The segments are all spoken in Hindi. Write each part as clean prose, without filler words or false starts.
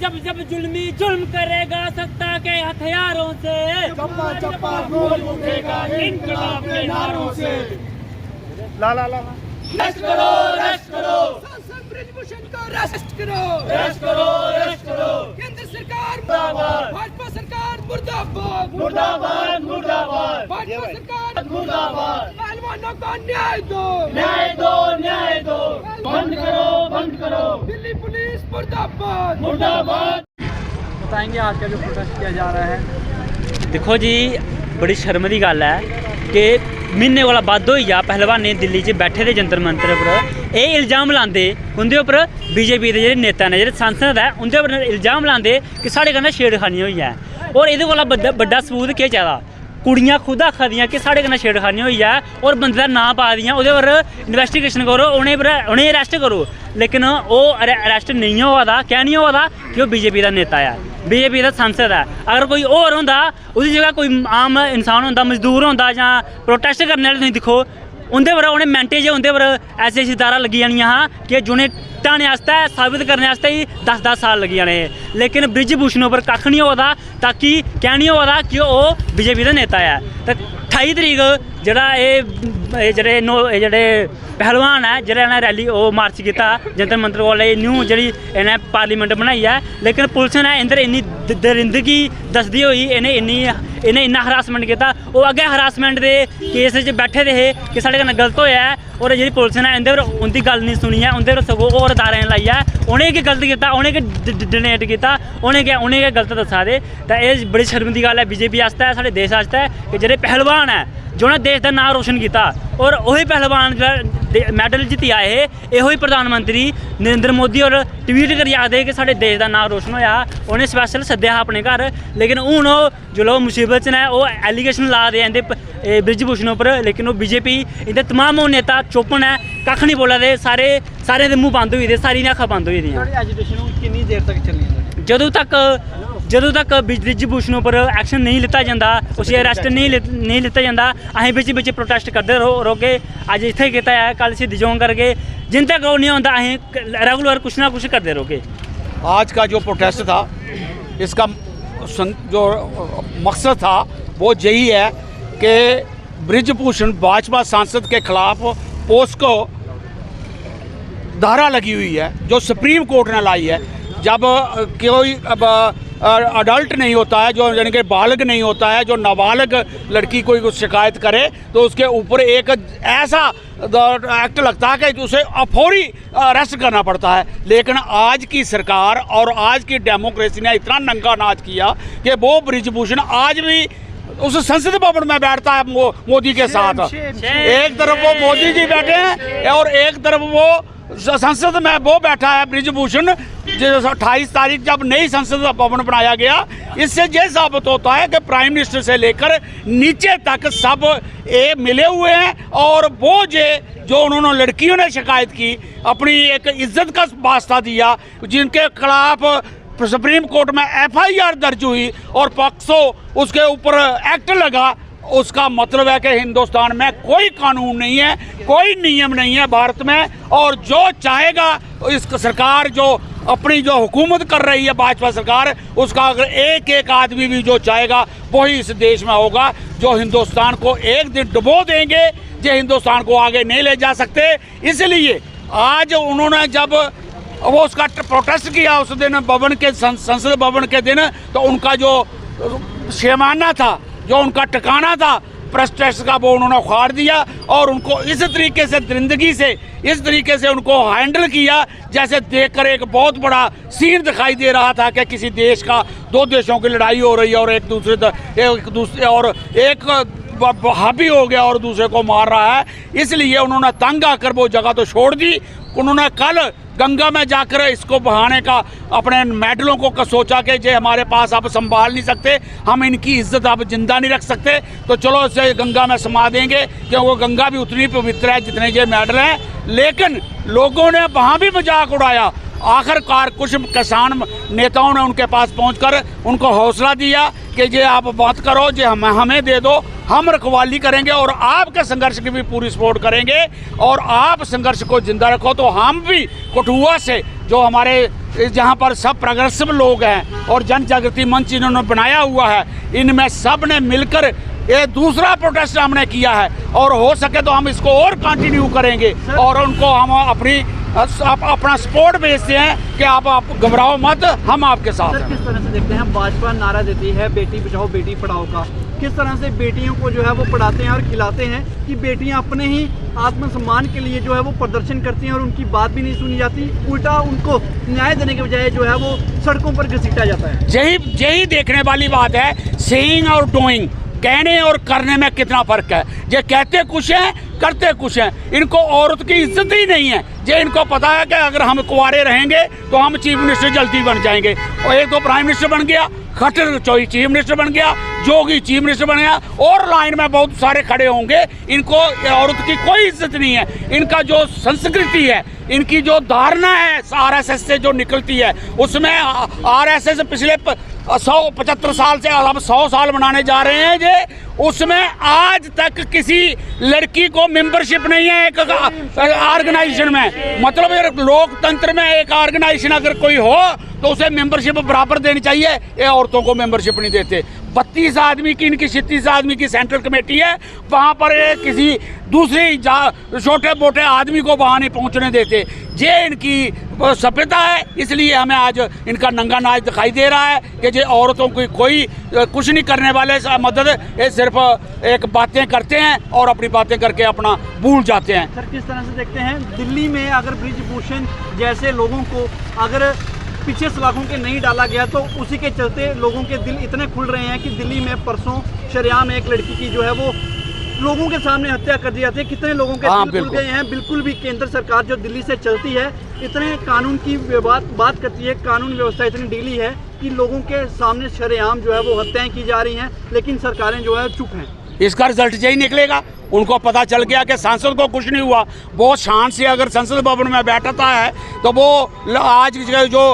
जब जब जुल्मी जुल्म करेगा सत्ता के हथियारों से, चप्पा चप्पा बोल उठेगा इनकलाब के नारों से। ला ला ला रेस्ट करो, रेस्ट करो, सांसद ब्रिजभूषण को रेस्ट करो, रेस्ट करो, रेस्ट करो। केंद्र सरकार मुर्दाबाद, भाजपा सरकार मुर्दाबाद, मुर्दाबाद, मुर्दाबाद, भाजपा सरकार मुर्दाबाद। पहलवानों को न्याय दो, न्याय दो, न्याय दो। बंद करो, बंद करो। दिल्ली पुलिस मुर्दाबाद, मुर्दाबाद। बताएंगे आज का जो प्रोटेस्ट किया जा रहा है। देखो जी, बड़ी शर्म की गल है कि महीने कोला बद्ध होई जा पहलवान ने दिल्ली च बैठे दे जंतर मंतर पर ये इल्जाम लाते उनके उपर बीजेपी के जो नेता ने जो सांसद है उनके उपर इल्जाम लाते कि साढ़े कन्नै छेड़खानी होई है। और ये बड़ा सबूत केह् चाहिदा? कुड़ियां खुद आखा दियां कि साढ़े कन्नै छेड़खानी होई है और बंदे दा नां पा दियां, ओह्दे पर इन्वेस्टिगेशन करो, उ'नें अरेस्ट करो। लेकिन ओह् अरेस्ट नहीं होआ दा। क्या नहीं होआ दा? कि ओह् बीजेपी का नेता है, बीजेपी का सांसद है। अगर कोई होर होंदा, उसदी जगह कोई आम इंसान होंदा, मजदूर होंदा जां प्रोटेस्ट करने आह्ले, तुसीं दिक्खो उं'दे पर उ'नें मैंटे च उं'दे पर ऐसी धारां लग्गी जानियां हां कि जि'नें ढाने आस्तै साबित करने आस्तै ही 10-10 साल लग्गी जाने हे। लेकिन ब्रिजभूषण उप्पर कक्ख नहीं होआ दा, ताकि क्या नहीं होआ दा कि ओह् बीजेपी का नेता है। ते 28 तरीक जेह्ड़े पहलवान है जेह्ड़ा इ'नें रैली मार्च कीता जंतर मंतर कोल न्यू जेह्ड़ी इ'नें पार्लीमेंट बनाई है, लेकिन पुलिस ने इंदर इन्नी दरिंदगी दसदी होई इ'नें इन्ना हरासमेंट किया। ओह् अग्गें हरासमेंट के केस च बैठे दे हे कि साढ़े कन्नै गलत होया है, और जी पुलिस ने इंदे पर उं'दी गल नहीं सुनी है, उं'दे पर सगों होर दारें लाइयै उ'नें गै गलत कीता, उ'नें गै डोनेट कीता, उ'नें गै गलत दस्सा दे। ते एह् बड़ी शर्म दी गल्ल है बीजेपी आस्तै, साढ़े देश आस्तै कि जेह्ड़े पहलवान है जिन्हें देश का नाम रोशन किया, और वही पहलवान मैडल जित्ती आए हे, इहो ही प्रधानमंत्री नरेंद्र मोदी और ट्वीट करियै आखदे कि साढ़े देश का नाम रोशन होया, उन्हें स्पैशल सद्देआ अपने घर। लेकिन हूँ जो मुसीबत च ने वो एलीगेशन ला दे इंदे ब्रिजभूषण उपर, लेकिन वो बीजेपी इंदे तमाम नेता चुप ने, कक्ख नहीं बोला दे, सारे दे मुँह बंद होई दे, सारी अक्खां बंद होई दियां। एजुकेशन कितनी देर तक चलनी? जदों तक ब्रिजभूषण उपर एक्शन नहीं लिता जाता, उसे अरेस्ट नहीं लिता जाता, असें बिच प्रोटेस्ट करते रहोगे। अज इत्थे कीता है, कल शहीदी चौक करगे, जिन तक वो नहीं होता असें रेगुलर कुछ ना कुछ करते रहोगे। आज का जो प्रोटेस्ट था, इसका जो मकसद था वो यही है कि ब्रिजभूषण भाजपा सांसद के खिलाफ पोस्को धारा लगी हुई है जो सुप्रीम कोर्ट ने लाई है। जब कोई अडल्ट नहीं होता है, जो यानी कि बालग नहीं होता है, जो नाबालग लड़की कोई कुछ शिकायत करे तो उसके ऊपर एक ऐसा एक्ट लगता है कि उसे फौरी अरेस्ट करना पड़ता है। लेकिन आज की सरकार और आज की डेमोक्रेसी ने इतना नंगा नाच किया कि वो ब्रिजभूषण आज भी उस संसद भवन में बैठता है मोदी के साथ। एक तरफ वो मोदी जी बैठे हैं और एक तरफ वो संसद में वो बैठा है ब्रिजभूषण। 28 तारीख जब नई संसद भवन बनाया गया, इससे ये साबित होता है कि प्राइम मिनिस्टर से लेकर नीचे तक सब मिले हुए हैं। और वो जो उन्होंने लड़कियों ने शिकायत की, अपनी एक इज्जत का वास्ता दिया, जिनके खिलाफ सुप्रीम कोर्ट में FIR दर्ज हुई और पॉक्सो उसके ऊपर एक्ट लगा, उसका मतलब है कि हिंदुस्तान में कोई कानून नहीं है, कोई नियम नहीं है भारत में। और जो चाहेगा इस सरकार जो अपनी जो हुकूमत कर रही है भाजपा सरकार, उसका अगर एक एक आदमी भी जो चाहेगा वही इस देश में होगा, जो हिंदुस्तान को एक दिन डुबो देंगे, जो हिंदुस्तान को आगे नहीं ले जा सकते। इसलिए आज उन्होंने जब वो उसका प्रोटेस्ट किया उस दिन भवन के संसद भवन के दिन, तो उनका जो शेमाना था, जो उनका ठिकाना था प्रोटेस्ट का, वो उन्होंने उखाड़ दिया और उनको इस तरीके से दरिंदगी से, इस तरीके से उनको हैंडल किया जैसे देखकर एक बहुत बड़ा सीन दिखाई दे रहा था कि किसी देश का, दो देशों की लड़ाई हो रही है और एक दूसरे और एक हावी हो गया और दूसरे को मार रहा है। इसलिए उन्होंने तंग आकर वो जगह तो छोड़ दी। उन्होंने कल गंगा में जाकर इसको बहाने का अपने मेडलों को सोचा कि जे हमारे पास अब संभाल नहीं सकते, हम इनकी इज्जत अब जिंदा नहीं रख सकते, तो चलो इसे गंगा में समा देंगे, क्योंकि गंगा भी उतनी पवित्र है जितने ये मेडल हैं। लेकिन लोगों ने वहाँ भी मजाक उड़ाया। आखिरकार कुछ किसान नेताओं ने उनके पास पहुंचकर उनको हौसला दिया कि ये आप बात करो, जे हमें दे दो, हम रखवाली करेंगे और आपके संघर्ष की भी पूरी सपोर्ट करेंगे और आप संघर्ष को जिंदा रखो। तो हम भी कठुआ से जो हमारे जहाँ पर सब प्रोग्रेसिव लोग हैं और जन जागृति मंच इन्होंने बनाया हुआ है, इनमें सब ने मिलकर ये दूसरा प्रोटेस्ट हमने किया है और हो सके तो हम इसको और कंटिन्यू करेंगे और उनको हम अपना सपोर्ट भेजते हैं कि आप घबराओ मत, हम आपके साथ सर, हैं। किस तरह से देखते हैं भाजपा नारा देती है बेटी बचाओ बेटी पढ़ाओ का, किस तरह से बेटियों को जो है वो पढ़ाते हैं और खिलाते हैं कि बेटियां अपने ही आत्मसम्मान के लिए जो है वो प्रदर्शन करती हैं और उनकी बात भी नहीं सुनी जाती, उल्टा उनको न्याय देने के बजाय जो है वो सड़कों पर घसीटा जाता है। यही देखने वाली बात है, सेइंग और डूइंग, कहने और करने में कितना फर्क है। ये कहते कुछ हैं, करते कुछ हैं। इनको औरत की इज्जत ही नहीं है। ये इनको पता है कि अगर हम कुंवारे रहेंगे तो हम चीफ मिनिस्टर जल्दी बन जाएंगे, और एक तो प्राइम मिनिस्टर बन गया, खट्टर चीफ मिनिस्टर बन गया, जोगी चीफ मिनिस्टर बन गया, और लाइन में बहुत सारे खड़े होंगे। इनको औरत की कोई इज्जत नहीं है। इनका जो संस्कृति है, इनकी जो धारणा है आरएसएस से जो निकलती है, उसमें आरएसएस पिछले 175 साल से अब 100 साल मनाने जा रहे हैं जे, उसमें आज तक किसी लड़की को मेंबरशिप नहीं है एक ऑर्गेनाइजेशन में। मतलब लोकतंत्र में एक ऑर्गेनाइजेशन अगर कोई हो तो उसे मेंबरशिप बराबर देनी चाहिए। ये औरतों को मेंबरशिप नहीं देते। 32 आदमी की, इनकी 36 आदमी की सेंट्रल कमेटी है, वहाँ पर किसी दूसरे छोटे मोटे आदमी को वहाँ नहीं पहुँचने देते। ये इनकी सभ्यता है, इसलिए हमें आज इनका नंगा नाच दिखाई दे रहा है कि ये औरतों की कोई कुछ नहीं करने वाले मदद, ये सिर्फ एक बातें करते हैं और अपनी बातें करके अपना भूल जाते हैं। सर, किस तरह से देखते हैं दिल्ली में अगर ब्रिजभूषण जैसे लोगों को अगर पीछे सलाखों के नहीं डाला गया तो उसी के चलते लोगों के दिल इतने खुल रहे हैं कि दिल्ली में परसों शरेआम एक लड़की की जो है वो लोगों के सामने हत्या कर दी जाती है। कितने लोगों के दिल खुल गए हैं। बिल्कुल भी केंद्र सरकार जो दिल्ली से चलती है इतने कानून की बात करती है, कानून व्यवस्था इतनी ढीली है कि लोगों के सामने शरेआम जो है वो हत्याएं की जा रही हैं, लेकिन सरकारें जो है चुप हैं। इसका रिजल्ट यही निकलेगा। उनको पता चल गया कि सांसद को कुछ नहीं हुआ। बहुत शान से अगर संसद भवन में बैठता है तो वो आज जो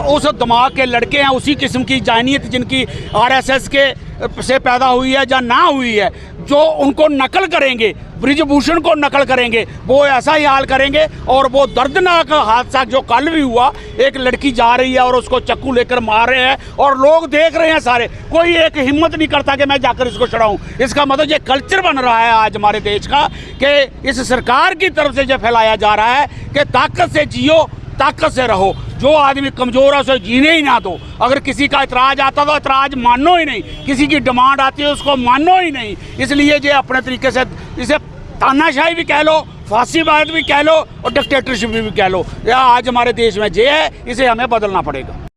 उस दिमाग के लड़के हैं, उसी किस्म की जानियत जिनकी आरएसएस के से पैदा हुई है या ना हुई है, जो उनको नकल करेंगे, ब्रिजभूषण को नकल करेंगे, वो ऐसा ही हाल करेंगे। और वो दर्दनाक हादसा जो कल भी हुआ, एक लड़की जा रही है और उसको चाकू लेकर मार रहे हैं और लोग देख रहे हैं सारे, कोई एक हिम्मत नहीं करता कि मैं जाकर इसको छुड़ाऊं। इसका मतलब ये कल्चर बन रहा है आज हमारे देश का कि इस सरकार की तरफ से जो फैलाया जा रहा है कि ताकत से जियो, ताकत से रहो। जो आदमी कमज़ोर है उसे जीने ही ना दो। अगर किसी का इतराज आता तो इतराज मानो ही नहीं, किसी की डिमांड आती है उसको मानो ही नहीं। इसलिए ये अपने तरीके से इसे तानाशाही भी कह लो, फांसीवाद भी कह लो और डिक्टेटरशिप भी कह लो, यह आज हमारे देश में जे है, इसे हमें बदलना पड़ेगा।